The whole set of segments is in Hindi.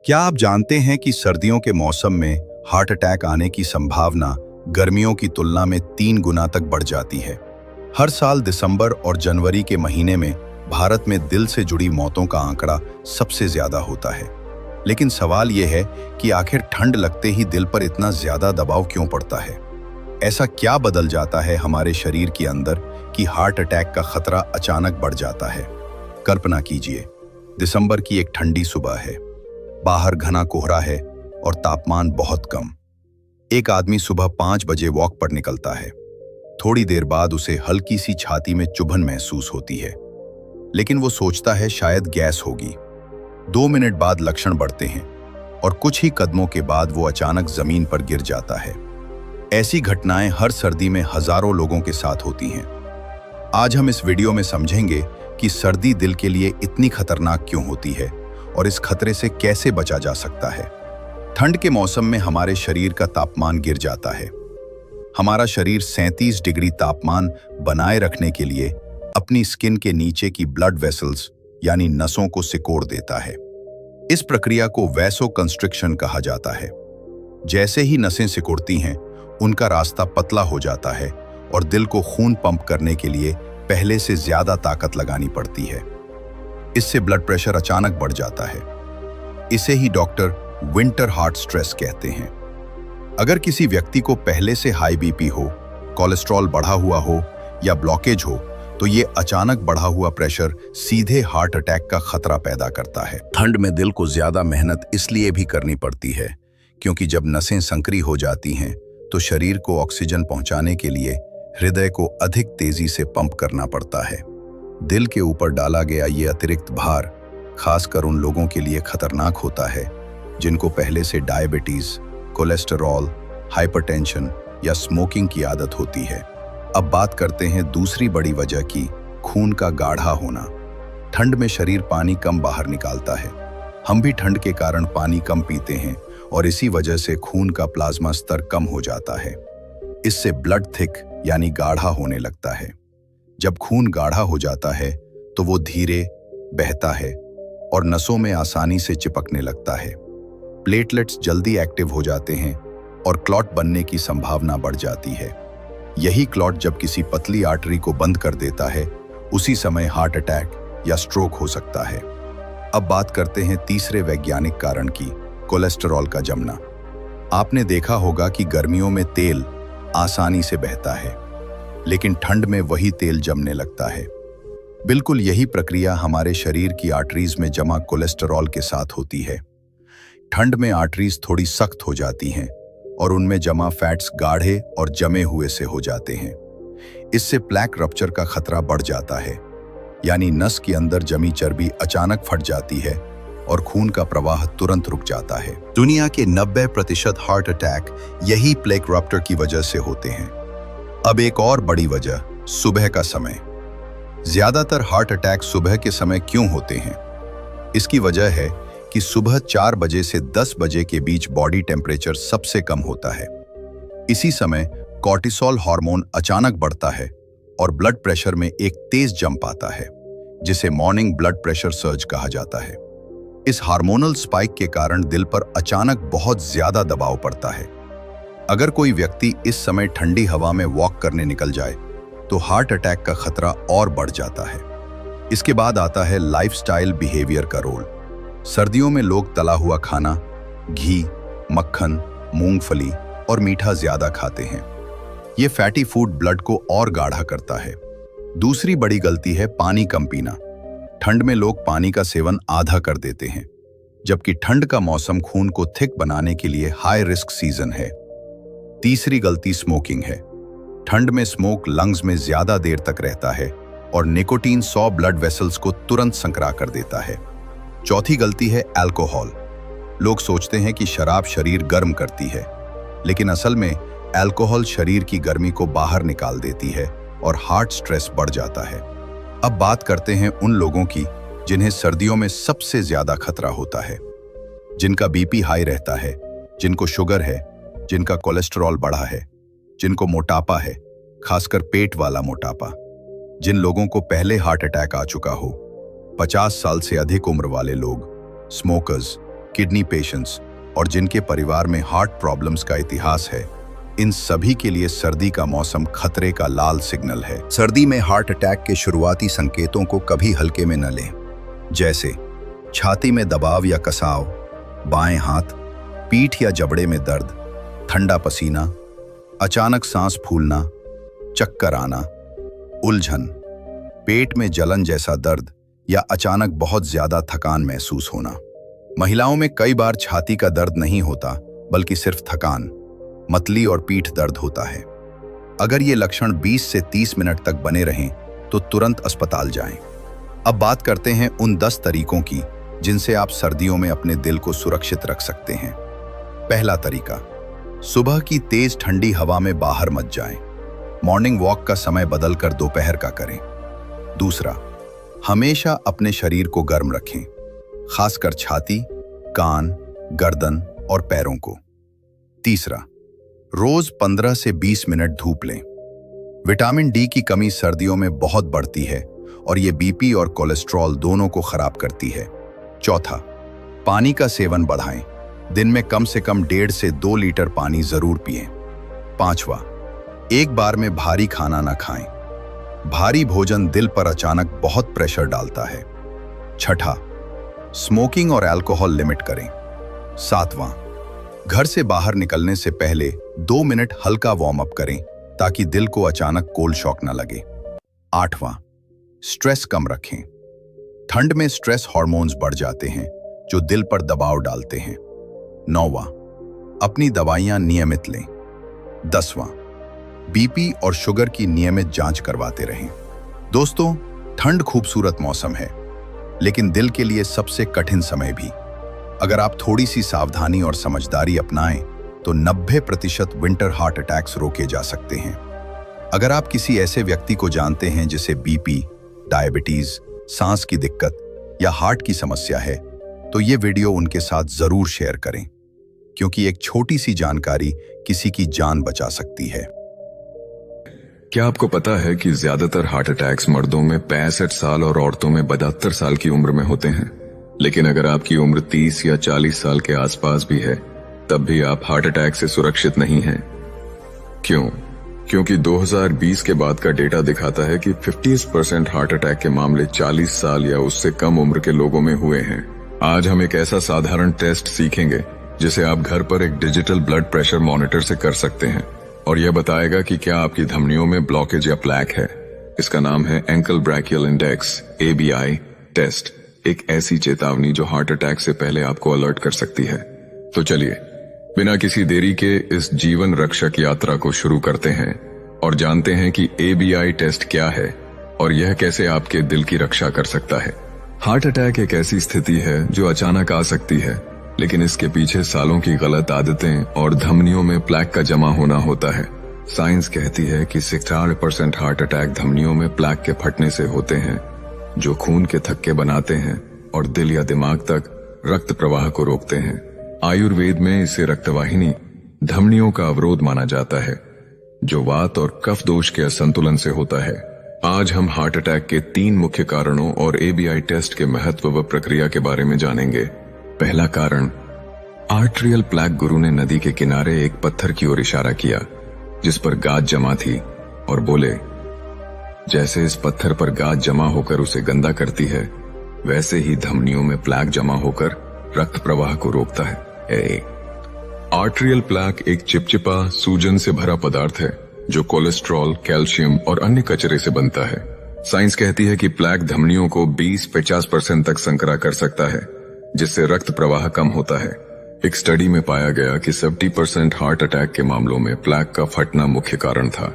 क्या आप जानते हैं कि सर्दियों के मौसम में हार्ट अटैक आने की संभावना गर्मियों की तुलना में 3 गुना तक बढ़ जाती है। हर साल दिसंबर और जनवरी के महीने में भारत में दिल से जुड़ी मौतों का आंकड़ा सबसे ज्यादा होता है। लेकिन सवाल यह है कि आखिर ठंड लगते ही दिल पर इतना ज्यादा दबाव क्यों पड़ता है? ऐसा क्या बदल जाता है हमारे शरीर के अंदर कि हार्ट अटैक का खतरा अचानक बढ़ जाता है? कल्पना कीजिए, दिसंबर की एक ठंडी सुबह है, बाहर घना कोहरा है और तापमान बहुत कम। एक आदमी सुबह 5 बजे वॉक पर निकलता है। थोड़ी देर बाद उसे हल्की सी छाती में चुभन महसूस होती है, लेकिन वो सोचता है शायद गैस होगी। 2 मिनट बाद लक्षण बढ़ते हैं और कुछ ही कदमों के बाद वो अचानक जमीन पर गिर जाता है। ऐसी घटनाएं हर सर्दी में हजारों लोगों के साथ होती हैं। आज हम इस वीडियो में समझेंगे कि सर्दी दिल के लिए इतनी खतरनाक क्यों होती है और इस खतरे से कैसे बचा जा सकता है। ठंड के मौसम में हमारे शरीर का तापमान गिर जाता है। हमारा शरीर 37 डिग्री तापमान बनाए रखने के लिए अपनी स्किन के नीचे की ब्लड वेसल्स यानी नसों को सिकोड़ देता है। इस प्रक्रिया को वैसोकंस्ट्रिक्शन कहा जाता है। जैसे ही नसें सिकुड़ती हैं, उनका रास्ता पतला हो जाता है और दिल को खून पंप करने के लिए पहले से ज्यादा ताकत लगानी पड़ती है। इससे ब्लड प्रेशर अचानक बढ़ जाता है। इसे ही डॉक्टर विंटर हार्ट स्ट्रेस कहते हैं। अगर किसी व्यक्ति को पहले से हाई बीपी हो, कोलेस्ट्रॉल बढ़ा हुआ हो या ब्लॉकेज हो, तो ये अचानक बढ़ा हुआ प्रेशर सीधे हार्ट अटैक का खतरा पैदा करता है। ठंड में दिल को ज्यादा मेहनत इसलिए भी करनी पड़ती है क्योंकि जब नसें संकरी हो जाती हैं तो शरीर को ऑक्सीजन पहुंचाने के लिए हृदय को अधिक तेजी से पंप करना पड़ता है। दिल के ऊपर डाला गया ये अतिरिक्त भार खासकर उन लोगों के लिए खतरनाक होता है जिनको पहले से डायबिटीज, कोलेस्टेरॉल, हाइपरटेंशन या स्मोकिंग की आदत होती है। अब बात करते हैं दूसरी बड़ी वजह की, खून का गाढ़ा होना। ठंड में शरीर पानी कम बाहर निकालता है। हम भी ठंड के कारण पानी कम पीते हैं और इसी वजह से खून का प्लाज्मा स्तर कम हो जाता है। इससे ब्लड थिक यानी गाढ़ा होने लगता है। जब खून गाढ़ा हो जाता है तो वो धीरे बहता है और नसों में आसानी से चिपकने लगता है। प्लेटलेट्स जल्दी एक्टिव हो जाते हैं और क्लॉट बनने की संभावना बढ़ जाती है। यही क्लॉट जब किसी पतली आर्टरी को बंद कर देता है, उसी समय हार्ट अटैक या स्ट्रोक हो सकता है। अब बात करते हैं तीसरे वैज्ञानिक कारण की, कोलेस्टेरॉल का जमना। आपने देखा होगा कि गर्मियों में तेल आसानी से बहता है, लेकिन ठंड में वही तेल जमने लगता है। बिल्कुल यही प्रक्रिया हमारे शरीर की आर्टरीज में जमा कोलेस्टेरॉल के साथ होती है। ठंड में आर्टरीज थोड़ी सख्त हो जाती हैं और उनमें जमा फैट्स गाढ़े और जमे हुए से हो जाते हैं। इससे प्लैक रप्चर का खतरा बढ़ जाता है, यानी नस के अंदर जमी चर्बी अचानक फट जाती है और खून का प्रवाह तुरंत रुक जाता है। दुनिया के 90% हार्ट अटैक यही प्लैक रप्चर की वजह से होते हैं। अब एक और बड़ी वजह, सुबह का समय। ज्यादातर हार्ट अटैक सुबह के समय क्यों होते हैं? इसकी वजह है कि सुबह 4 बजे से 10 बजे के बीच बॉडी टेम्परेचर सबसे कम होता है। इसी समय कॉर्टिसोल हार्मोन अचानक बढ़ता है और ब्लड प्रेशर में एक तेज जंप आता है, जिसे मॉर्निंग ब्लड प्रेशर सर्ज कहा जाता है। इस हार्मोनल स्पाइक के कारण दिल पर अचानक बहुत ज्यादा दबाव पड़ता है। अगर कोई व्यक्ति इस समय ठंडी हवा में वॉक करने निकल जाए तो हार्ट अटैक का खतरा और बढ़ जाता है। इसके बाद आता है लाइफस्टाइल बिहेवियर का रोल। सर्दियों में लोग तला हुआ खाना, घी, मक्खन, मूंगफली और मीठा ज्यादा खाते हैं। ये फैटी फूड ब्लड को और गाढ़ा करता है। दूसरी बड़ी गलती है पानी कम पीना। ठंड में लोग पानी का सेवन आधा कर देते हैं, जबकि ठंड का मौसम खून को थिक बनाने के लिए हाई रिस्क सीजन है। तीसरी गलती स्मोकिंग है। ठंड में स्मोक लंग्स में ज्यादा देर तक रहता है और निकोटीन 100 ब्लड वेसल्स को तुरंत संकरा कर देता है। चौथी गलती है अल्कोहल। लोग सोचते हैं कि शराब शरीर गर्म करती है, लेकिन असल में अल्कोहल शरीर की गर्मी को बाहर निकाल देती है और हार्ट स्ट्रेस बढ़ जाता है। अब बात करते हैं उन लोगों की जिन्हें सर्दियों में सबसे ज्यादा खतरा होता है, जिनका बीपी हाई रहता है, जिनको शुगर है, जिनका कोलेस्टेरॉल बढ़ा है, जिनको मोटापा है, खासकर पेट वाला मोटापा, जिन लोगों को पहले हार्ट अटैक आ चुका हो, 50 साल से अधिक उम्र वाले लोग, स्मोकर्स, किडनी पेशेंट्स और जिनके परिवार में हार्ट प्रॉब्लम्स का इतिहास है, इन सभी के लिए सर्दी का मौसम खतरे का लाल सिग्नल है। सर्दी में हार्ट अटैक के शुरुआती संकेतों को कभी हल्के में न लें, जैसे छाती में दबाव या कसाव, बाएं हाथ, पीठ या जबड़े में दर्द, ठंडा पसीना, अचानक सांस फूलना, चक्कर आना, उलझन, पेट में जलन जैसा दर्द या अचानक बहुत ज्यादा थकान महसूस होना। महिलाओं में कई बार छाती का दर्द नहीं होता, बल्कि सिर्फ थकान, मतली और पीठ दर्द होता है। अगर ये लक्षण 20 से 30 मिनट तक बने रहें तो तुरंत अस्पताल जाएं। अब बात करते हैं उन 10 तरीकों की जिनसे आप सर्दियों में अपने दिल को सुरक्षित रख सकते हैं। पहला तरीका, सुबह की तेज ठंडी हवा में बाहर मत जाएं। मॉर्निंग वॉक का समय बदलकर दोपहर का करें। दूसरा, हमेशा अपने शरीर को गर्म रखें, खासकर छाती, कान, गर्दन और पैरों को। तीसरा, रोज 15 से 20 मिनट धूप लें। विटामिन डी की कमी सर्दियों में बहुत बढ़ती है और ये बीपी और कोलेस्ट्रॉल दोनों को खराब करती है। चौथा, पानी का सेवन बढ़ाएं। दिन में कम से कम 1.5 से 2 लीटर पानी जरूर पिएं। पांचवा, एक बार में भारी खाना ना खाएं। भारी भोजन दिल पर अचानक बहुत प्रेशर डालता है। छठा, स्मोकिंग और अल्कोहल लिमिट करें। सातवां, घर से बाहर निकलने से पहले 2 मिनट हल्का वार्म अप करें ताकि दिल को अचानक कोल्ड शॉक न लगे। आठवां, स्ट्रेस कम रखें। ठंड में स्ट्रेस हार्मोन्स बढ़ जाते हैं जो दिल पर दबाव डालते हैं। नौवां, अपनी दवाइयां नियमित लें। 10वां, बीपी और शुगर की नियमित जांच करवाते रहें। दोस्तों, ठंड खूबसूरत मौसम है, लेकिन दिल के लिए सबसे कठिन समय भी। अगर आप थोड़ी सी सावधानी और समझदारी अपनाएं तो 90% विंटर हार्ट अटैक्स रोके जा सकते हैं। अगर आप किसी ऐसे व्यक्ति को जानते हैं जिसे बीपी, डायबिटीज, सांस की दिक्कत या हार्ट की समस्या है, तो ये वीडियो उनके साथ जरूर शेयर करें, क्योंकि एक छोटी सी जानकारी किसी की जान बचा सकती है। क्या आपको पता है कि ज्यादातर हार्ट अटैक्स मर्दों में 65 साल और औरतों में 72 साल की उम्र में होते हैं? लेकिन अगर आपकी उम्र 30 या 40 साल के आसपास भी है, तब भी आप हार्ट अटैक से सुरक्षित नहीं हैं। क्यों? क्योंकि 2020 के बाद का डेटा दिखाता है कि 50% हार्ट अटैक के मामले 40 साल या उससे कम उम्र के लोगों में हुए हैं। आज हम एक ऐसा साधारण टेस्ट सीखेंगे जिसे आप घर पर एक डिजिटल ब्लड प्रेशर मॉनिटर से कर सकते हैं और यह बताएगा कि क्या आपकी धमनियों में ब्लॉकेज या प्लैक है। इसका नाम है ankle brachial index ABI test, एक ऐसी चेतावनी जो हार्ट अटैक से पहले आपको अलर्ट कर सकती है। तो चलिए, बिना किसी देरी के इस जीवन रक्षक यात्रा को शुरू करते हैं और जानते हैं कि ABI टेस्ट क्या है और यह कैसे आपके दिल की रक्षा कर सकता है। हार्ट अटैक एक ऐसी स्थिति है जो अचानक आ सकती है, लेकिन इसके पीछे सालों की गलत आदतें और धमनियों में प्लैक का जमा होना होता है। साइंस कहती है कि 66% हार्ट अटैक धमनियों में प्लैक के फटने से होते हैं, जो खून के थक्के बनाते हैं और दिल या दिमाग तक रक्त प्रवाह को रोकते हैं। आयुर्वेद में इसे रक्तवाहिनी, धमनियों का अवरोध माना जाता है, जो वात और कफ दोष के असंतुलन से होता है। आज हम हार्ट अटैक के 3 मुख्य कारणों और ABI टेस्ट के महत्व व प्रक्रिया के बारे में जानेंगे। पहला कारण, आर्ट्रियल प्लैक। गुरु ने नदी के किनारे एक पत्थर की ओर इशारा किया जिस पर गाद जमा थी और बोले, जैसे इस पत्थर पर गाद जमा होकर उसे गंदा करती है, वैसे ही धमनियों में प्लैक जमा होकर रक्त प्रवाह को रोकता है। आर्ट्रियल प्लैक एक चिपचिपा, सूजन से भरा पदार्थ है जो कोलेस्ट्रॉल, कैल्शियम और अन्य कचरे से बनता है। साइंस कहती है कि प्लैक धमनियों को 20-50% तक संकरा कर सकता है, जिससे रक्त प्रवाह कम होता है। एक स्टडी में पाया गया कि 70% हार्ट अटैक के मामलों में प्लैक का फटना मुख्य कारण था।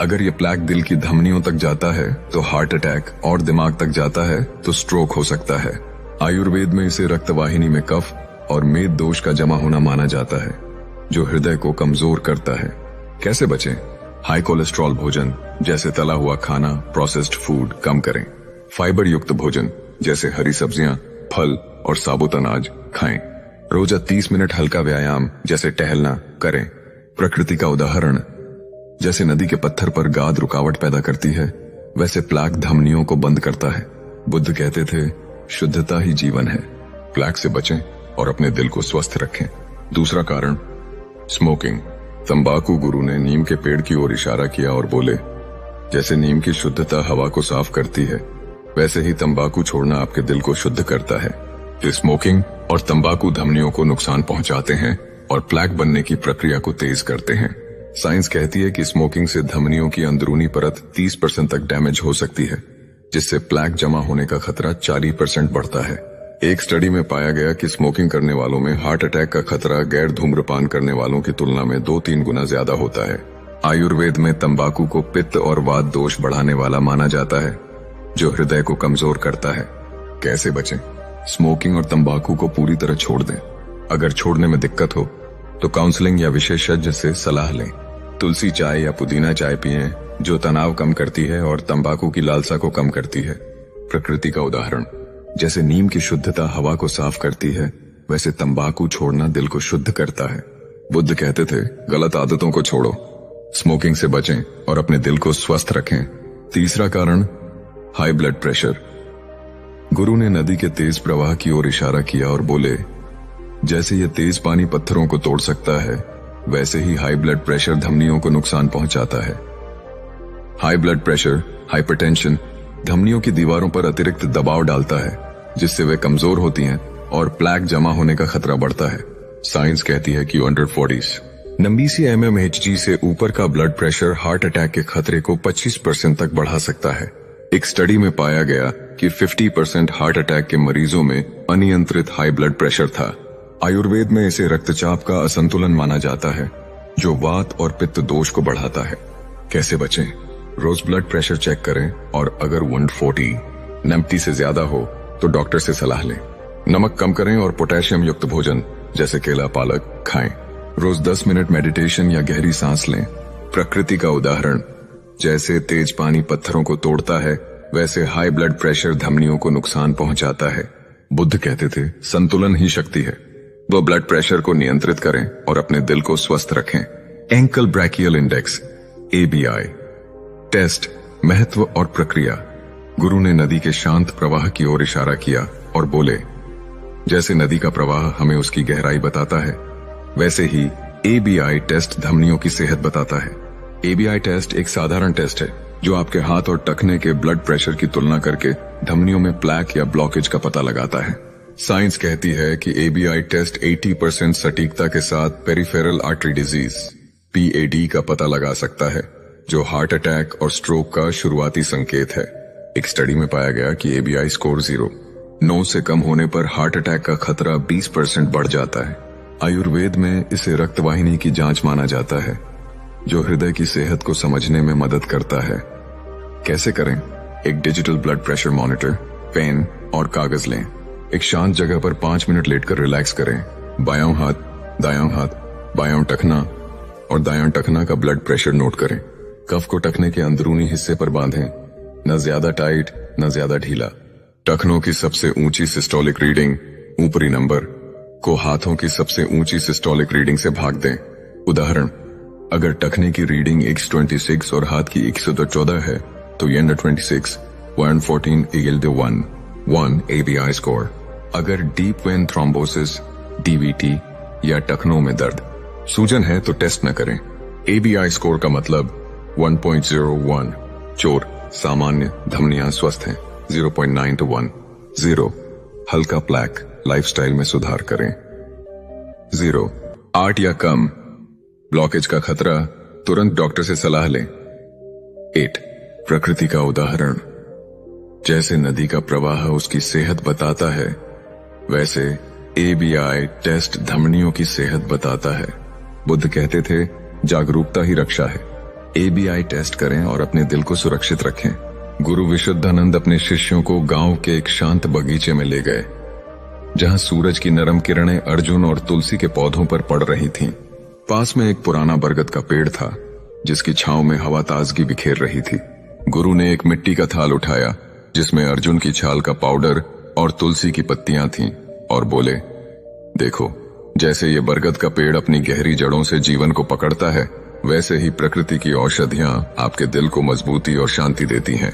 अगर ये प्लैक दिल की धमनियों तक जाता है तो हार्ट अटैक और दिमाग तक जाता है तो स्ट्रोक हो सकता है। आयुर्वेद में इसे रक्तवाहिनी में कफ और मेद दोष का जमा होना माना जाता है, जो हृदय को कमजोर करता है। कैसे बचें? हाई कोलेस्ट्रॉल भोजन जैसे तला हुआ खाना, प्रोसेस्ड फूड कम करें। फाइबर युक्त भोजन जैसे हरी सब्जियां, फल और साबुत अनाज खाएं। रोजा 30 मिनट हल्का व्यायाम जैसे टहलना करें। प्रकृति का उदाहरण, जैसे नदी के पत्थर पर गाद रुकावट पैदा करती है, वैसे प्लैक धमनियों को बंद करता है। बुद्ध कहते थे, शुद्धता ही जीवन है। प्लैक से बचें और अपने दिल को स्वस्थ रखें। दूसरा कारण, स्मोकिंग। तंबाकू। गुरु ने नीम के पेड़ की ओर इशारा किया और बोले, जैसे नीम की शुद्धता हवा को साफ करती है, वैसे ही तंबाकू छोड़ना आपके दिल को शुद्ध करता है। ये स्मोकिंग और तंबाकू धमनियों को नुकसान पहुंचाते हैं और प्लेक बनने की प्रक्रिया को तेज करते हैं। साइंस कहती है कि स्मोकिंग से धमनियों की अंदरूनी परत 30% तक डैमेज हो सकती है, जिससे प्लेक जमा होने का खतरा 40% बढ़ता है। एक स्टडी में पाया गया कि स्मोकिंग करने वालों में हार्ट अटैक का खतरा गैर धूम्रपान करने वालों की तुलना में 2-3 गुना ज्यादा होता है। आयुर्वेद में तंबाकू को पित्त और वात दोष बढ़ाने वाला माना जाता है, जो हृदय को कमजोर करता है। कैसे बचें? स्मोकिंग और तंबाकू को पूरी तरह छोड़ दें। अगर छोड़ने में दिक्कत हो तो काउंसलिंग या विशेषज्ञ से सलाह लें। तुलसी चाय या पुदीना चाय पिएं, जो तनाव कम करती है और तंबाकू की लालसा को कम करती है। प्रकृति का उदाहरण, जैसे नीम की शुद्धता हवा को साफ करती है, वैसे तंबाकू छोड़ना दिल को शुद्ध करता है। बुद्ध कहते थे, गलत आदतों को छोड़ो, स्मोकिंग से बचें और अपने दिल को स्वस्थ रखें। तीसरा कारण, हाई ब्लड प्रेशर। गुरु ने नदी के तेज प्रवाह की ओर इशारा किया और बोले, जैसे ये तेज पानी पत्थरों को तोड़ सकता है, वैसे ही हाई ब्लड प्रेशर धमनियों को नुकसान पहुंचाता है। हाई ब्लड प्रेशर, हाइपरटेंशन, धमनियों की दीवारों पर अतिरिक्त दबाव डालता है, जिससे वे कमजोर होती हैं और प्लेक जमा होने का खतरा बढ़ता है। साइंस कहती है कि अंडर 40 90 mmHg से ऊपर का ब्लड प्रेशर हार्ट अटैक के खतरे को 25% तक बढ़ा सकता है। एक स्टडी में पाया गया कि 50% हार्ट अटैक के मरीजों में अनियंत्रित हाई ब्लड प्रेशर था। आयुर्वेद में इसे रक्तचाप का असंतुलन माना जाता है, जो वात और पित्त दोष को बढ़ाता है। कैसे बचें? रोज ब्लड प्रेशर चेक करें और अगर 140 90 से ज्यादा हो तो डॉक्टर से सलाह लें। नमक कम करें और पोटेशियम युक्त भोजन जैसे केला, पालक खाएं। रोज 10 मिनट मेडिटेशन या गहरी सांस लें। प्रकृति का उदाहरण, जैसे तेज पानी पत्थरों को तोड़ता है, वैसे हाई ब्लड प्रेशर धमनियों को नुकसान पहुंचाता है। बुद्ध कहते थे, संतुलन ही शक्ति है। वो ब्लड प्रेशर को नियंत्रित करें और अपने दिल को स्वस्थ रखें। Ankle brachial index, ABI test, महत्व और प्रक्रिया। गुरु ने नदी के शांत प्रवाह की ओर इशारा किया और बोले, जैसे नदी का प्रवाह हमें उसकी गहराई बताता है, वैसे ही ABI टेस्ट धमनियों की सेहत बताता है। ABI टेस्ट एक साधारण टेस्ट है जो आपके हाथ और टखने के ब्लड प्रेशर की तुलना करके धमनियों में प्लेक या ब्लॉकेज का पता लगाता है। साइंस कहती है कि ABI टेस्ट 80% सटीकता के साथ पेरिफेरल आर्टरी डिजीज PAD का पता लगा सकता है, जो हार्ट अटैक और स्ट्रोक का शुरुआती संकेत है। एक स्टडी में पाया गया कि ABI स्कोर 9 से कम होने पर हार्ट अटैक का खतरा 20% बढ़ जाता है। आयुर्वेद में इसे रक्तवाहिनी की जांच माना जाता है, जो हृदय की सेहत को समझने में मदद करता है। कैसे करें? एक digital blood pressure monitor, pen और कागज लें। एक शांत जगह पर 5 मिनट लेटकर रिलैक्स करें। बायां हाथ, दायां हाथ, बायां टखना और दायां टखना का ब्लड प्रेशर नोट करें। कफ को टखने के अंदरूनी हिस्से पर बांधें, न ज्यादा टाइट न ज्यादा ढीला। टखनों की सबसे ऊंची सिस्टोलिक रीडिंग, ऊपरी नंबर को हाथों की सबसे ऊंची सिस्टोलिक रीडिंग से भाग दें। उदाहरण, अगर टखने की रीडिंग 126 और हाथ की 114 है तो ये 26 114 = 1 ABI स्कोर। अगर डीप वेन थ्रोम्बोसिस, DVT या टखनों में दर्द, सूजन है तो टेस्ट न करें। ABI स्कोर का मतलब 1.01 चोर, सामान्य, धमनियां स्वस्थ हैं। 0.9 to 1 0 हल्का प्लेक, लाइफस्टाइल में सुधार करें। 0 8 या कम ब्लॉकेज का खतरा, तुरंत डॉक्टर से सलाह लें। 8 प्रकृति का उदाहरण, जैसे नदी का प्रवाह उसकी सेहत बताता है, वैसे ABI टेस्ट धमनियों की सेहत बताता है। बुद्ध कहते थे, जागरूकता ही रक्षा है। ABI टेस्ट करें और अपने दिल को सुरक्षित रखें। गुरु विशुद्धानंद अपने शिष्यों को गांव के एक शांत बगीचे में ले गए, जहां सूरज की नरम किरणें अर्जुन और तुलसी के पौधों पर पड़ रही थीं। पास में एक पुराना बरगद का पेड़ था, जिसकी छांव में हवा ताजगी बिखेर रही थी। गुरु ने एक मिट्टी का थाल उठाया, जिसमें अर्जुन की छाल का पाउडर और तुलसी की पत्तियां थीं, और बोले, देखो, जैसे ये बरगद का पेड़ अपनी गहरी जड़ों से जीवन को पकड़ता है, वैसे ही प्रकृति की औषधियां आपके दिल को मजबूती और शांति देती हैं,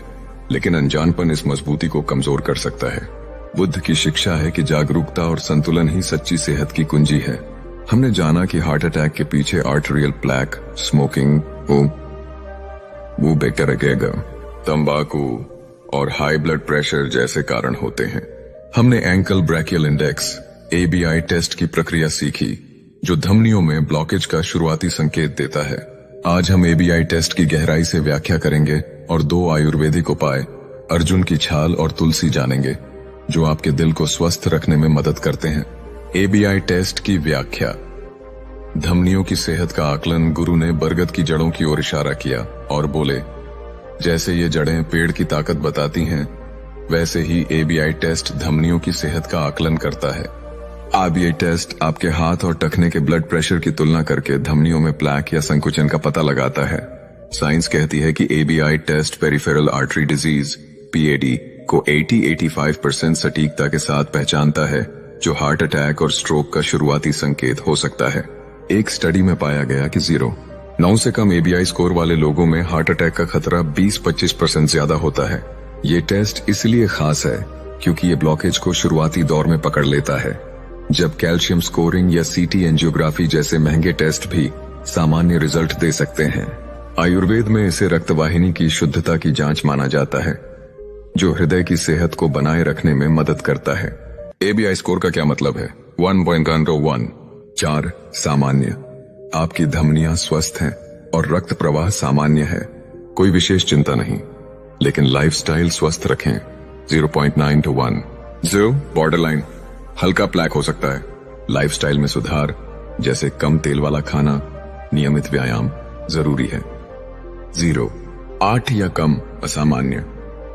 लेकिन अनजानपन इस मजबूती को कमजोर कर सकता है। बुद्ध की शिक्षा है कि जागरूकता और संतुलन ही सच्ची सेहत की कुंजी है। हमने जाना कि हार्ट अटैक के पीछे आर्टेरियल प्लैक, स्मोकिंग, वो बैक्टीरिया, तंबाकू और हाई ब्लड प्रेशर जैसे कारण होते हैं। हमने ankle brachial index ABI test की प्रक्रिया सीखी, जो धमनियों में ब्लॉकेज का शुरुआती संकेत देता है। आज हम ABI टेस्ट की गहराई से व्याख्या करेंगे और 2 आयुर्वेदिक उपाय, अर्जुन की छाल और तुलसी, जानेंगे, जो आपके दिल को स्वस्थ रखने में मदद करते हैं। ABI टेस्ट की व्याख्या। धमनियों की सेहत का आकलन। गुरु ने बरगद की जड़ों की ओर इशारा किया और बोले, जैसे ये जड़ें पेड़ की ताकत बताती हैं, वैसे ही ABI टेस्ट धमनियों की सेहत का आकलन करता है। ABI टेस्ट आपके हाथ और टखने के ब्लड प्रेशर की तुलना करके धमनियों में प्लैक या संकुचन का पता लगाता है। साइंस कहती है कि ABI test peripheral artery disease PAD को 80-85% सटीकता के साथ पहचानता है, जो हार्ट अटैक और स्ट्रोक का शुरुआती संकेत हो सकता है। एक स्टडी में पाया गया कि 9 से कम ABI स्कोर वाले लोगों में हार्ट अटैक का खतरा 20-25% ज्यादा होता है। ये टेस्ट इसलिए खास है क्योंकि ये ब्लॉकेज को शुरुआती दौर में पकड़ लेता है, जब कैल्शियम स्कोरिंग या CT एंजियोग्राफी जैसे महंगे टेस्ट भी सामान्य रिजल्ट दे सकते हैं। आयुर्वेद में इसे रक्तवाहिनी की शुद्धता की जांच माना जाता है, जो हृदय की सेहत को बनाए रखने में मदद करता है। ABI स्कोर का क्या मतलब है? 1.01 4 सामान्य, आपकी धमनियां स्वस्थ हैं और रक्त प्रवाह सामान्य है, कोई विशेष चिंता नहीं, लेकिन लाइफस्टाइल स्वस्थ रखें। 0.9 to 1 0 बॉर्डरलाइन, हल्का प्लैक हो सकता है। लाइफस्टाइल में सुधार, जैसे कम तेल वाला खाना, नियमित व्यायाम जरूरी है। 0 8 या कम असामान्य,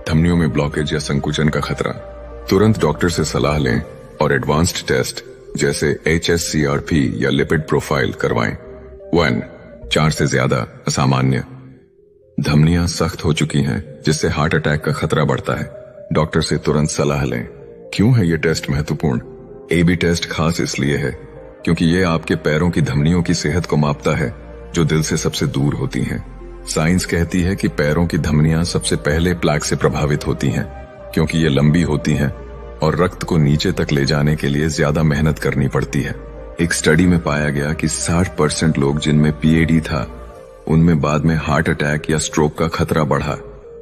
धमनियों में ब्लॉकेज या संकुचन का खतरा, तुरंत डॉक्टर से सलाह लें और एडवांस्ड टेस्ट जैसे HSCRP या लिपिड प्रोफाइल करवाएं। 1 4 से ज्यादा असामान्य, धमनियां सख्त हो चुकी हैं जिससे हार्ट अटैक का खतरा बढ़ता है, डॉक्टर से तुरंत सलाह लें। क्यों है ये टेस्ट महत्वपूर्ण? AB टेस्ट खास इसलिए है क्योंकि ये आपके पैरों की धमनियों की सेहत को मापता है, जो दिल से सबसे दूर होती हैं। साइंस कहती है कि पैरों की धमनियां सबसे पहले प्लैक से प्रभावित होती हैं, क्योंकि ये लंबी होती हैं और रक्त को नीचे तक ले जाने के लिए ज्यादा मेहनत करनी पड़ती है। एक स्टडी में पाया गया कि 60% लोग जिनमें PAD था, उनमें बाद में हार्ट अटैक या स्ट्रोक का खतरा बढ़ा।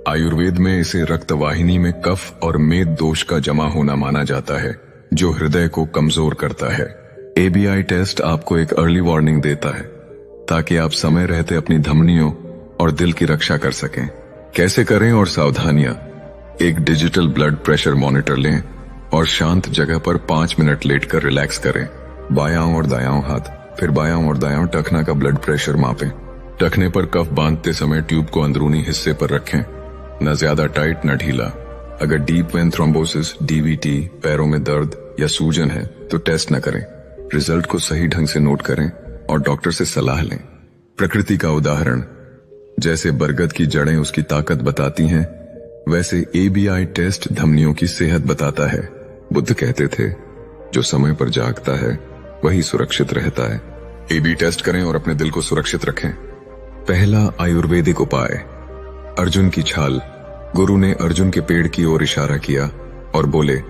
आयुर्वेद में इसे रक्तवाहिनी में कफ और मेद दोष का जमा होना माना जाता है, जो हृदय को कमजोर करता है। ABI टेस्ट आपको एक अर्ली वार्निंग देता है, ताकि आप समय रहते अपनी धमनियों और दिल की रक्षा कर सकें। कैसे करें और सावधानियां? एक डिजिटल ब्लड प्रेशर मॉनिटर लें और शांत जगह पर 5 मिनट लेटकर रिलैक्स करें। बायां और दायां हाथ, फिर बायां और दायां टखना का ब्लड प्रेशर मापें। टखने पर कफ बांधते समय ट्यूब को अंदरूनी हिस्से पर रखें, न ज्यादा टाइट न ढीला। अगर डीप वेन थ्रोम्बोसिस, DVT, पैरों में दर्द या सूजन है तो टेस्ट न करें। रिजल्ट को सही ढंग से नोट करें और डॉक्टर से सलाह लें। प्रकृति का उदाहरण, जैसे बरगद की जड़ें उसकी ताकत बताती हैं, वैसे ABI टेस्ट धमनियों की सेहत बताता है। बुद्ध कहते थे, जो समय पर जागता है वही सुरक्षित रहता है। AB टेस्ट करें और अपने दिल को सुरक्षित रखें। पहला आयुर्वेदिक उपाय, अर्जुन की छाल। गुरु ने अर्जुन के पेड़ की ओर इशारा किया और बोले,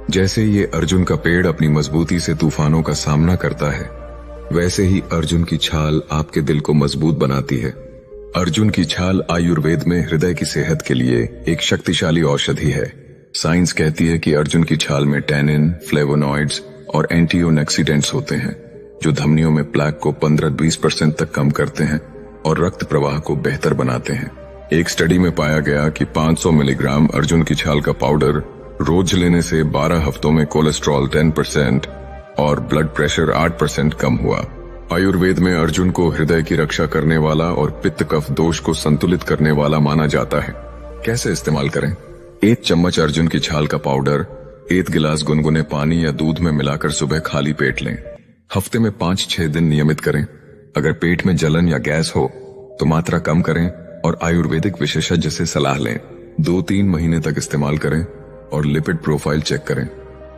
जैसे ये अर्जुन का पेड़ अपनी मजबूती से तूफानों का सामना करता है, वैसे ही अर्जुन की छाल आपके दिल को मजबूत बनाती है। अर्जुन की छाल आयुर्वेद में हृदय की सेहत के लिए एक शक्तिशाली औषधि है। साइंस कहती है कि अर्जुन की छाल में टैनिन, फ्लेवोनॉइड्स और एंटीऑक्सीडेंट्स होते हैं, जो धमनियों में प्लैक को 15-20% तक कम करते हैं और रक्त प्रवाह को बेहतर बनाते हैं। एक स्टडी में पाया गया कि 500 मिलीग्राम अर्जुन की छाल का पाउडर रोज लेने से 12 हफ्तों में कोलेस्ट्रॉल 10% और ब्लड प्रेशर 8% कम हुआ। आयुर्वेद में अर्जुन को हृदय की रक्षा करने वाला और पित्त कफ दोष को संतुलित करने वाला माना जाता है। कैसे इस्तेमाल करें? 1 चम्मच अर्जुन की छाल का पाउडर 1 गिलास गुनगुने पानी या दूध में मिलाकर सुबह खाली पेट लें। हफ्ते में 5-6 दिन नियमित करें। अगर पेट में जलन या गैस हो तो मात्रा कम करें और आयुर्वेदिक विशेषज्ञ से सलाह लें। 2-3 महीने तक इस्तेमाल करें और लिपिड प्रोफाइल चेक करें।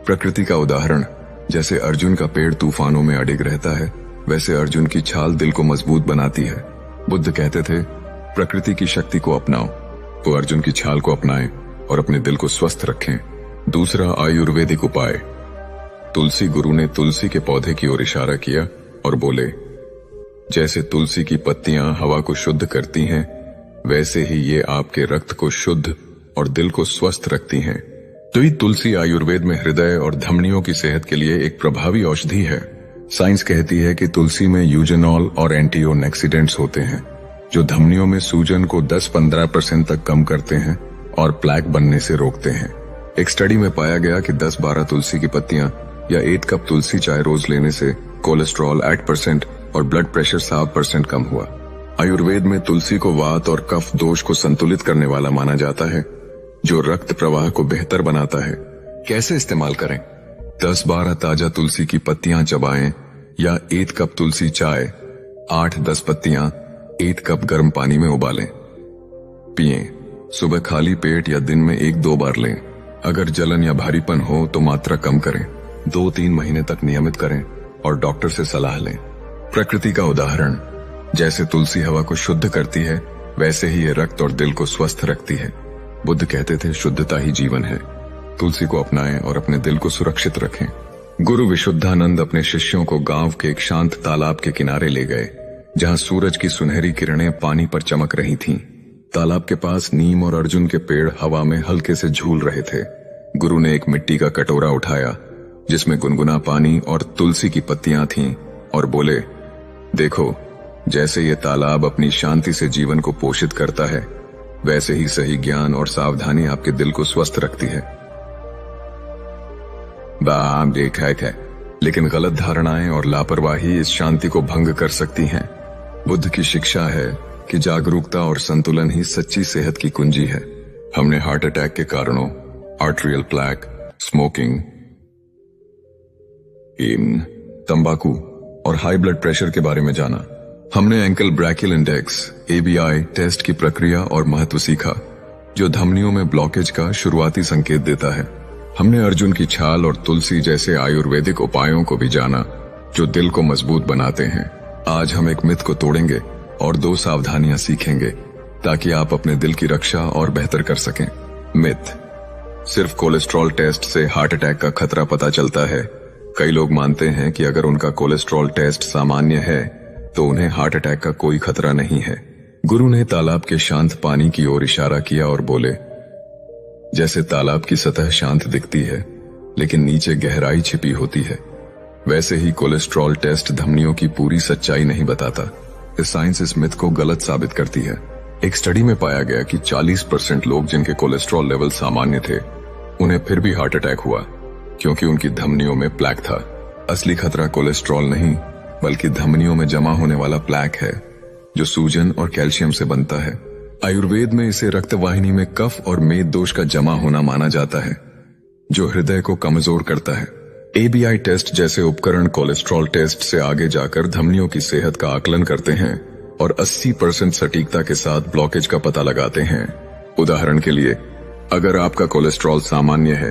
प्रकृति का उदाहरण, जैसे अर्जुन का पेड़ तूफानों में अडिग रहता है, वैसे अर्जुन की छाल दिल को मजबूत बनाती है। बुद्ध कहते थे, प्रकृति की शक्ति को अपनाओ। तो अर्जुन की छाल को अपनाएं और अपने दिल को स्वस्थ रखें। दूसरा आयुर्वेदिक उपाय। तुलसी गुरु ने तुलसी के पौधे की ओर इशारा किया और बोले, जैसे तुलसी की पत्तियां हवा को शुद्ध करती हैं, वैसे ही ये आपके रक्त को शुद्ध और दिल को स्वस्थ रखती हैं। तो ये तुलसी आयुर्वेद में हृदय और धमनियों की सेहत के लिए एक प्रभावी औषधि है। साइंस कहती है कि तुलसी में यूजेनॉल और एंटीओक्सीडेंट्स होते हैं, जो धमनियों में सूजन को 10-15% तक कम करते हैं और प्लैक बनने से रोकते हैं। एक स्टडी में पाया गया कि 10-12 तुलसी की पत्तियां या 1 कप तुलसी चाय रोज लेने से कोलेस्ट्रॉल 8% और ब्लड प्रेशर 7% कम हुआ। आयुर्वेद में तुलसी को वात और कफ दोष को संतुलित करने वाला माना जाता है, जो रक्त प्रवाह को बेहतर बनाता है। कैसे इस्तेमाल करें? 10-12 ताजा तुलसी की पत्तियां चबाएं या 1 कप तुलसी चाय 8-10 पत्तियां 1 कप गर्म पानी में उबालें, पिएं। सुबह खाली पेट या दिन में 1-2 बार लें। अगर जलन या भारीपन हो तो मात्रा कम करें। 2-3 महीने तक नियमित करें और डॉक्टर से सलाह लें। प्रकृति का उदाहरण। जैसे तुलसी हवा को शुद्ध करती है, वैसे ही ये रक्त और दिल को स्वस्थ रखती है। बुद्ध कहते थे, शुद्धता ही जीवन है। तुलसी को अपनाएं और अपने दिल को सुरक्षित रखें। गुरु विशुद्धानंद अपने शिष्यों को गांव के एक शांत तालाब के किनारे ले गए, जहां सूरज की सुनहरी किरणें पानी पर चमक रही थीं। तालाब के पास नीम और अर्जुन के पेड़ हवा में हल्के से झूल रहे थे। गुरु ने एक मिट्टी का कटोरा उठाया, जिसमें गुनगुना पानी और तुलसी की पत्तियां थीं, और बोले, देखो, जैसे ये तालाब अपनी शांति से जीवन को पोषित करता है, वैसे ही सही ज्ञान और सावधानी आपके दिल को स्वस्थ रखती है। बाम ठीक है, लेकिन गलत धारणाएं और लापरवाही इस शांति को भंग कर सकती हैं। बुद्ध की शिक्षा है कि जागरूकता और संतुलन ही सच्ची सेहत की कुंजी है। हमने हार्ट अटैक के कारणों, आर्टेरियल प्लैक, स्मोकिंग, तंबाकू और हाई ब्लड प्रेशर के बारे में जाना। हमने ankle brachial index ABI test की प्रक्रिया और महत्व सीखा, जो धमनियों में ब्लॉकेज का शुरुआती संकेत देता है। हमने अर्जुन की छाल और तुलसी जैसे आयुर्वेदिक उपायों को भी जाना, जो दिल को मजबूत बनाते हैं। आज हम एक मिथ को तोड़ेंगे और 2 सावधानियां सीखेंगे, ताकि आप अपने दिल की रक्षा और बेहतर कर सकें। मिथ। सिर्फ कोलेस्ट्रॉल टेस्ट से हार्ट अटैक का खतरा पता चलता है। कई लोग मानते हैं कि अगर उनका कोलेस्ट्रॉल टेस्ट सामान्य है तो उन्हें हार्ट अटैक का कोई खतरा नहीं है। गुरु ने तालाब के शांत पानी की ओर इशारा किया और बोले, जैसे तालाब की सतह शांत दिखती है, लेकिन नीचे गहराई छिपी होती है, वैसे ही कोलेस्ट्रॉल टेस्ट धमनियों की पूरी सच्चाई नहीं बताता। साइंस इस मिथ को गलत साबित करती है। एक स्टडी में पाया गया कि 40% लोग जिनके कोलेस्ट्रॉल लेवल सामान्य थे, उन्हें फिर भी हार्ट अटैक हुआ, क्योंकि उनकी धमनियों में प्लैक था। असली खतरा कोलेस्ट्रॉल नहीं, बल्कि धमनियों में जमा होने वाला प्लैक है, जो सूजन और कैल्शियम से बनता है। आयुर्वेद में इसे रक्तवाहिनी में कफ और मेद दोष का जमा होना माना जाता है, जो हृदय को कमजोर करता है। ABI टेस्ट जैसे उपकरण कोलेस्ट्रॉल टेस्ट से आगे जाकर धमनियों की सेहत का आकलन करते हैं और 80% सटीकता के साथ ब्लॉकेज का पता लगाते हैं। उदाहरण के लिए, अगर आपका कोलेस्ट्रॉल सामान्य है,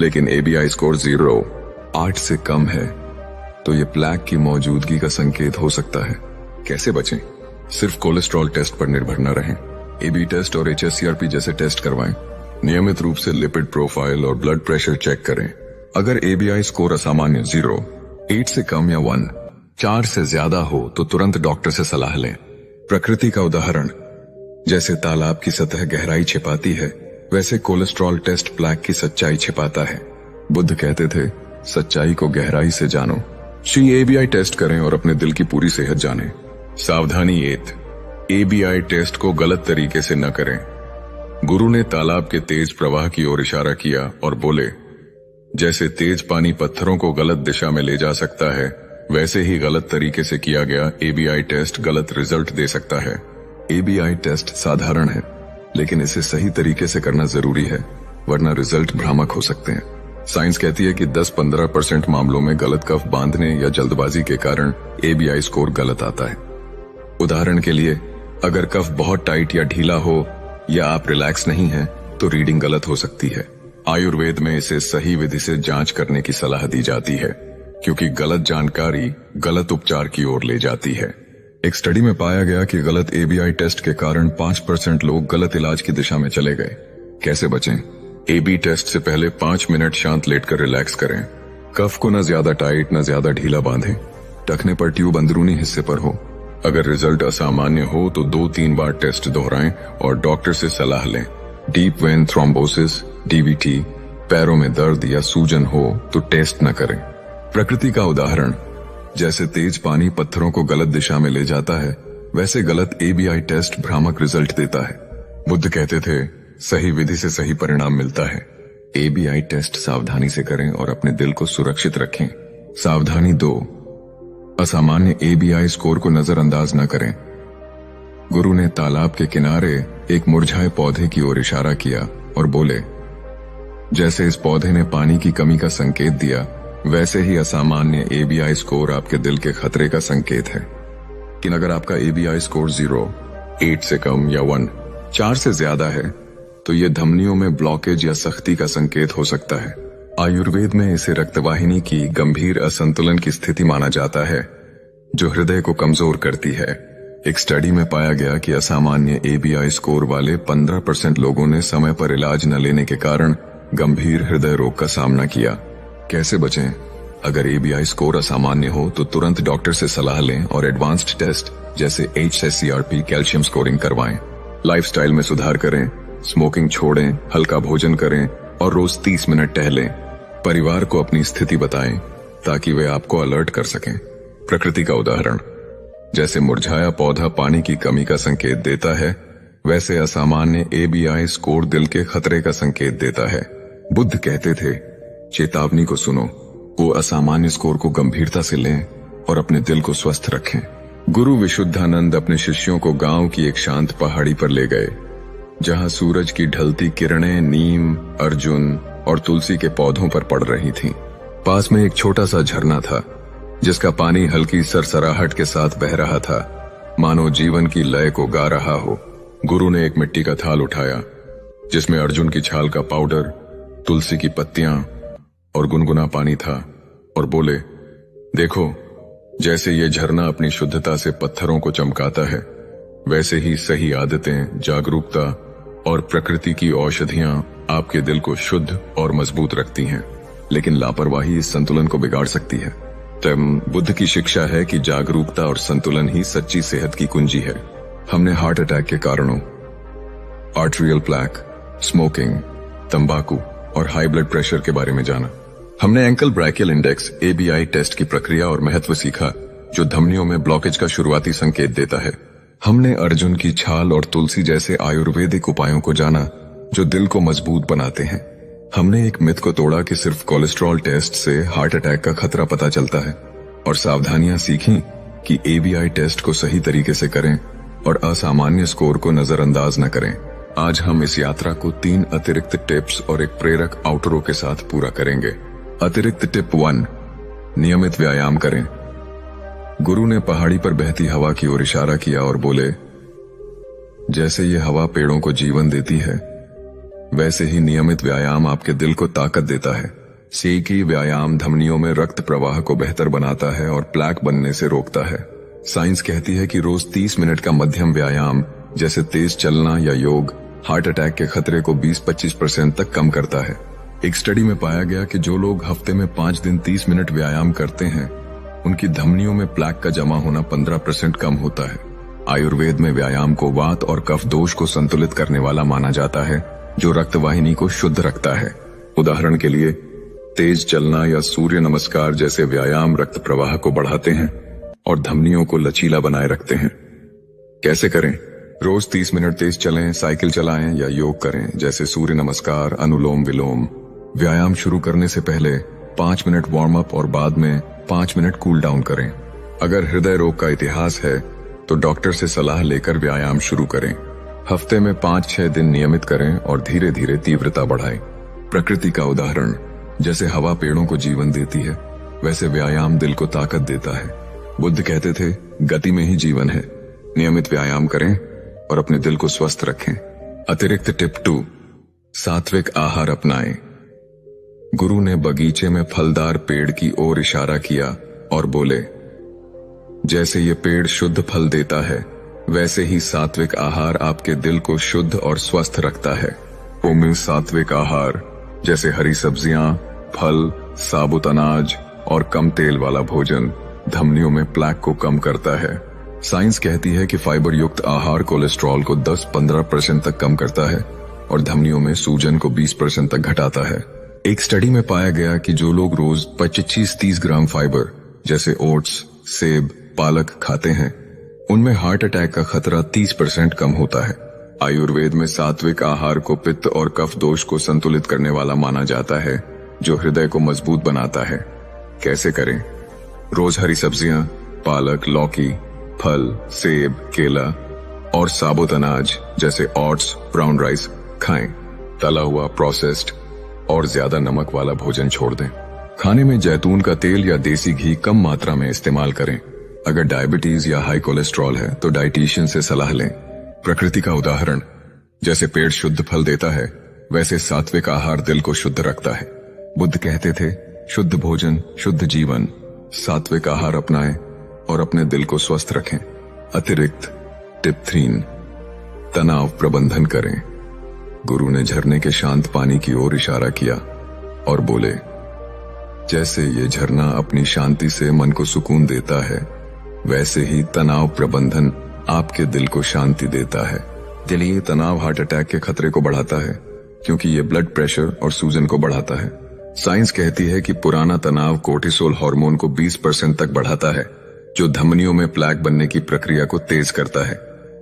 लेकिन ABI स्कोर 0.8 से कम है, तो ये प्लैक की मौजूदगी का संकेत हो सकता है। कैसे बचें? सिर्फ कोलेस्ट्रॉल टेस्ट पर निर्भर न रहें। AB टेस्ट और HSCRP जैसे टेस्ट करवाएं। नियमित रूप से लिपिड प्रोफाइल और ब्लड प्रेशर चेक करें। अगर ABI स्कोर असामान्य 0, 8 से कम या 1, 4 से ज्यादा हो तो तुरंत डॉक्टर से सलाह लें। प्रकृति का उदाहरण। जैसे तालाब की सतह गहराई छिपाती है, वैसे कोलेस्ट्रॉल टेस्ट प्लैक की सच्चाई छिपाता है। बुद्ध कहते थे, सच्चाई को गहराई से जानो। ABI टेस्ट करें और अपने दिल की पूरी सेहत जानें। सावधानी 1, ABI टेस्ट को गलत तरीके से न करें। गुरु ने तालाब के तेज प्रवाह की ओर इशारा किया और बोले, जैसे तेज पानी पत्थरों को गलत दिशा में ले जा सकता है, वैसे ही गलत तरीके से किया गया ABI टेस्ट गलत रिजल्ट दे सकता है। ABI टेस्ट साधारण है, लेकिन इसे सही तरीके से करना जरूरी है, वरना रिजल्ट भ्रामक हो सकते हैं। साइंस कहती है कि 10-15% मामलों में गलत कफ बांधने या जल्दबाजी के कारण ABI स्कोर गलत आता है। उदाहरण के लिए, अगर कफ बहुत टाइट या ढीला हो या आप रिलैक्स नहीं हैं, तो रीडिंग गलत हो सकती है। आयुर्वेद में इसे सही विधि से जांच करने की सलाह दी जाती है, क्योंकि गलत जानकारी गलत उपचार की ओर ले जाती है। एक स्टडी में पाया गया कि गलत ABI टेस्ट के कारण 5% लोग गलत इलाज की दिशा में चले गए। कैसे बचें? एबी टेस्ट से पहले 5 मिनट शांत लेटकर रिलैक्स करें। कफ को न ज्यादा टाइट न ज्यादा ढीला बांधें। टखने पर ट्यूब अंदरूनी हिस्से पर हो। अगर रिजल्ट असामान्य हो तो 2-3 बार टेस्ट दोहराएं और डॉक्टर से सलाह लें। डीप वेन थ्रोम्बोसिस, डीवीटी, पैरों में दर्द या सूजन हो तो टेस्ट न करें। प्रकृति का उदाहरण, जैसे तेज पानी पत्थरों को गलत दिशा में ले जाता है, वैसे गलत एबीआई टेस्ट भ्रामक रिजल्ट देता है। बुद्ध कहते थे, सही विधि से सही परिणाम मिलता है। एबीआई टेस्ट सावधानी से करें और अपने दिल को सुरक्षित रखें। सावधानी 2, असामान्य एबीआई स्कोर को नजरअंदाज न करें। गुरु ने तालाब के किनारे एक मुरझाए पौधे की ओर इशारा किया और बोले, जैसे इस पौधे ने पानी की कमी का संकेत दिया, वैसे ही असामान्य एबीआई स्कोर आपके दिल के खतरे का संकेत है। लेकिन अगर आपका एबीआई स्कोर 0, 8 से कम या 1, 4 से ज्यादा है तो यह धमनियों में ब्लॉकेज या सख्ती का संकेत हो सकता है। आयुर्वेद में इसे रक्तवाहिनी की गंभीर असंतुलन की स्थिति माना जाता है, जो हृदय को कमजोर करती है। एक स्टडी में पाया गया कि असामान्य एबीआई स्कोर वाले 15% लोगों ने समय पर इलाज न लेने के कारण गंभीर हृदय रोग का सामना किया। कैसे बचें? अगर एबीआई स्कोर असामान्य हो तो तुरंत डॉक्टर से सलाह लें और एडवांस्ड टेस्ट जैसे HSCRP, कैल्शियम स्कोरिंग करवाएं। लाइफस्टाइल में सुधार करें, स्मोकिंग छोड़ें, हल्का भोजन करें और रोज 30 मिनट टहलें। परिवार को अपनी स्थिति बताएं ताकि वे आपको अलर्ट कर सकें। प्रकृति का उदाहरण, जैसे मुरझाया पौधा पानी की कमी का संकेत देता है, वैसे असामान्य एबीआई स्कोर दिल के खतरे का संकेत देता है। बुद्ध कहते थे, चेतावनी को सुनो, वो असामान्य स्कोर को गंभीरता से लें और अपने दिल को स्वस्थ रखें। गुरु विशुद्धानंद अपने शिष्यों को गांव की एक शांत पहाड़ी पर ले गए, जहां सूरज की ढलती किरणें नीम, अर्जुन और तुलसी के पौधों पर पड़ रही थीं। पास में एक छोटा सा झरना था, जिसका पानी हल्की सरसराहट के साथ बह रहा था, मानो जीवन की लय को गा रहा हो। गुरु ने एक मिट्टी का थाल उठाया, जिसमें अर्जुन की छाल का पाउडर, तुलसी की पत्तियां और गुनगुना पानी था, और बोले, देखो, जैसे ये झरना अपनी शुद्धता से पत्थरों को चमकाता है, वैसे ही सही आदतें, जागरूकता और प्रकृति की औषधियां आपके दिल को शुद्ध और मजबूत रखती हैं। लेकिन लापरवाही इस संतुलन को बिगाड़ सकती है। तब बुद्ध की शिक्षा है कि जागरूकता और संतुलन ही सच्ची सेहत की कुंजी है। हमने हार्ट अटैक के कारणों, आर्टरियल प्लैक, स्मोकिंग, तंबाकू और हाई ब्लड प्रेशर के बारे में जाना। हमने ankle brachial index ABI test की प्रक्रिया और महत्व सीखा, जो धमनियों में ब्लॉकेज का शुरुआती संकेत देता है। हमने अर्जुन की छाल और तुलसी जैसे आयुर्वेदिक उपायों को जाना, जो दिल को मजबूत बनाते हैं। हमने एक मिथ को तोड़ा कि सिर्फ कोलेस्ट्रॉल टेस्ट से हार्ट अटैक का खतरा पता चलता है, और सावधानियां सीखी कि एबीआई टेस्ट को सही तरीके से करें और असामान्य स्कोर को नजरअंदाज न करें। आज हम इस यात्रा को 3 अतिरिक्त टिप्स और एक प्रेरक आउटरो के साथ पूरा करेंगे। अतिरिक्त टिप 1, नियमित व्यायाम करें। गुरु ने पहाड़ी पर बहती हवा की ओर इशारा किया और बोले, जैसे ये हवा पेड़ों को जीवन देती है, वैसे ही नियमित व्यायाम आपके दिल को ताकत देता है। सीखी व्यायाम धमनियों में रक्त प्रवाह को बेहतर बनाता है और प्लैक बनने से रोकता है। साइंस कहती है कि रोज 30 मिनट का मध्यम व्यायाम, जैसे तेज चलना या योग, हार्ट अटैक के खतरे को 20-25% तक कम करता है। एक स्टडी में पाया गया कि जो लोग हफ्ते में 5 दिन 30 मिनट व्यायाम करते हैं, उनकी धमनियों में प्लैक का जमा होना 15% कम होता है। आयुर्वेद में व्यायाम को वात और कफ दोष को संतुलित करने वाला माना जाता है, जो रक्तवाहिनी को शुद्ध रखता है। उदाहरण के लिए, तेज चलना या सूर्य नमस्कार जैसे व्यायाम रक्त प्रवाह को बढ़ाते हैं और धमनियों को लचीला बनाए रखते हैं। कैसे करें? रोज 30 मिनट तेज चलें, साइकिल चलाएं या योग करें, जैसे सूर्य नमस्कार, अनुलोम विलोम। व्यायाम शुरू करने से पहले 5 मिनट वार्म अप और बाद में 5 मिनट कूल डाउन करें। अगर हृदय रोग का इतिहास है तो डॉक्टर से सलाह लेकर व्यायाम शुरू करें। हफ्ते में 5-6 दिन नियमित करें और धीरे धीरे तीव्रता बढ़ाएं। प्रकृति का उदाहरण, जैसे हवा पेड़ों को जीवन देती है, वैसे व्यायाम दिल को ताकत देता है। बुद्ध कहते थे, गति में ही जीवन है। नियमित व्यायाम करें और अपने दिल को स्वस्थ रखें। अतिरिक्त टिप 2, सात्विक आहार अपनाएं। गुरु ने बगीचे में फलदार पेड़ की ओर इशारा किया और बोले, जैसे ये पेड़ शुद्ध फल देता है, वैसे ही सात्विक आहार आपके दिल को शुद्ध और स्वस्थ रखता है। में सात्विक आहार जैसे हरी सब्जियां, फल, साबुत अनाज और कम तेल वाला भोजन धमनियों में प्लेक को कम करता है। साइंस कहती है कि फाइबर युक्त आहार कोलेस्ट्रॉल को 10-15% तक कम करता है और धमनियों में सूजन को 20% तक घटाता है। एक स्टडी में पाया गया कि जो लोग रोज 25-30 ग्राम फाइबर जैसे ओट्स, सेब, पालक खाते हैं, उनमें हार्ट अटैक का खतरा 30% कम होता है। आयुर्वेद में सात्विक आहार को पित्त और कफ दोष को संतुलित करने वाला माना जाता है, जो हृदय को मजबूत बनाता है। कैसे करें? रोज हरी सब्जियां, पालक, लौकी, फल, सेब, केला और साबुत अनाज जैसे ओट्स, ब्राउन राइस खाएं। तला हुआ, प्रोसेस्ड और ज्यादा नमक वाला भोजन छोड़ दें। खाने में जैतून का तेल या देसी घी कम मात्रा में इस्तेमाल करें। अगर डायबिटीज या हाई कोलेस्ट्रॉल है तो डाइटिशियन से सलाह लें। प्रकृति का उदाहरण, जैसे पेड़ शुद्ध फल देता है, वैसे सात्विक आहार दिल को शुद्ध रखता है। बुद्ध कहते थे, शुद्ध भोजन, शुद्ध जीवन। सात्विक आहार अपनाएं और अपने दिल को स्वस्थ रखें। अतिरिक्त टिप 3, तनाव प्रबंधन करें। गुरु ने झरने के शांत पानी की ओर इशारा किया और बोले, जैसे ये झरना अपनी शांति से मन को सुकून देता है, वैसे ही तनाव प्रबंधन आपके दिल को शांति देता है। दिलीय तनाव हार्ट अटैक के खतरे को बढ़ाता है क्योंकि ये ब्लड प्रेशर और सूजन को बढ़ाता है। साइंस कहती है कि पुराना तनाव कोर्टिसोल हार्मोन को 20% तक बढ़ाता है, जो धमनियों में प्लेक बनने की प्रक्रिया को तेज करता है।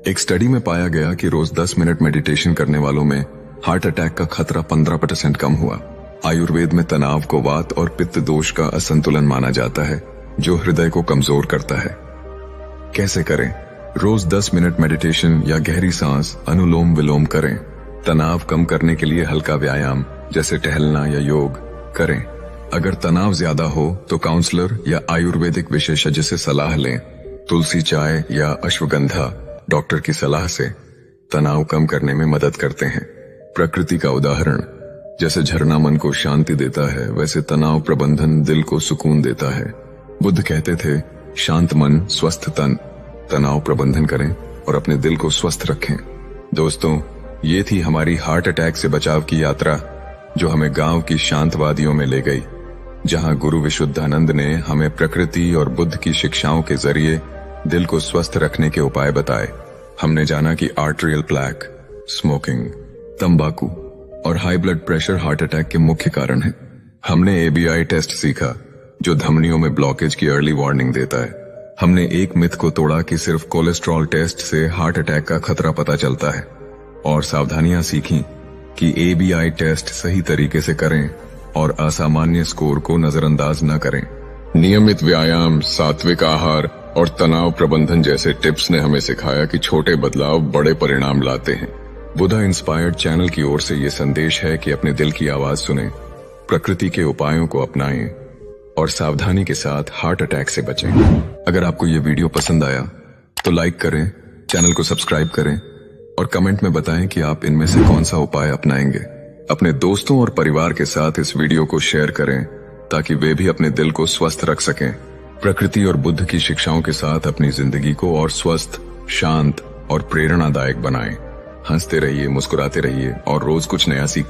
एक स्टडी में पाया गया कि रोज 10 मिनट मेडिटेशन करने वालों में हार्ट अटैक का खतरा 15% कम हुआ। आयुर्वेद में तनाव को वात और पित्त दोष का असंतुलन माना जाता है, जो हृदय को कमजोर करता है। कैसे करें? रोज 10 मिनट मेडिटेशन या गहरी सांस, अनुलोम विलोम करें। तनाव कम करने के लिए हल्का व्यायाम जैसे टहलना या योग करें। अगर तनाव ज्यादा हो तो काउंसलर या आयुर्वेदिक विशेषज्ञ से सलाह लें। तुलसी चाय या अश्वगंधा डॉक्टर की सलाह से तनाव कम करने में मदद करते हैं। प्रकृति का उदाहरण, जैसे झरना मन को शांति देता है, वैसे तनाव प्रबंधन दिल को सुकून देता है। बुद्ध कहते थे, शांत मन, स्वस्थ तन। तनाव प्रबंधन करें और अपने दिल को स्वस्थ रखें। दोस्तों, ये थी हमारी हार्ट अटैक से बचाव की यात्रा, जो हमें गांव की शांत वादियों में ले गई, जहां गुरु विशुद्धानंद ने हमें प्रकृति और बुद्ध की शिक्षाओं के जरिए दिल को स्वस्थ रखने के उपाय बताए। हमने जाना कि आर्टेरियल प्लेक, स्मोकिंग, तंबाकू और high blood pressure heart attack के मुख्य कारण हैं। हमने ABI टेस्ट सीखा, जो धमनियों में ब्लॉकेज की अर्ली वार्निंग देता है। हमने एक मिथ को तोड़ा कि सिर्फ कोलेस्ट्रॉल टेस्ट से हार्ट अटैक का खतरा पता चलता है, और सावधानियां सीखी कि ABI टेस्ट सही तरीके से करें और असामान्य स्कोर को नजरअंदाज न करें। नियमित व्यायाम, सात्विक आहार और तनाव प्रबंधन जैसे टिप्स ने हमें सिखाया कि छोटे बदलाव बड़े परिणाम लाते हैं। बुद्धा इंस्पायर्ड चैनल की ओर से ये संदेश है कि अपने दिल की आवाज सुनें, प्रकृति के उपायों को अपनाएं और सावधानी के साथ हार्ट अटैक से बचें। अगर आपको ये वीडियो पसंद आया तो लाइक करें, चैनल को सब्सक्राइब करें और कमेंट में बताएं कि आप इनमें से कौन सा उपाय अपनाएंगे। अपने दोस्तों और परिवार के साथ इस वीडियो को शेयर करें ताकि वे भी अपने दिल को स्वस्थ रख सकें। प्रकृति और बुद्ध की शिक्षाओं के साथ अपनी जिंदगी को और स्वस्थ, शांत और प्रेरणादायक बनाएं। हंसते रहिए, मुस्कुराते रहिए और रोज कुछ नया सीखते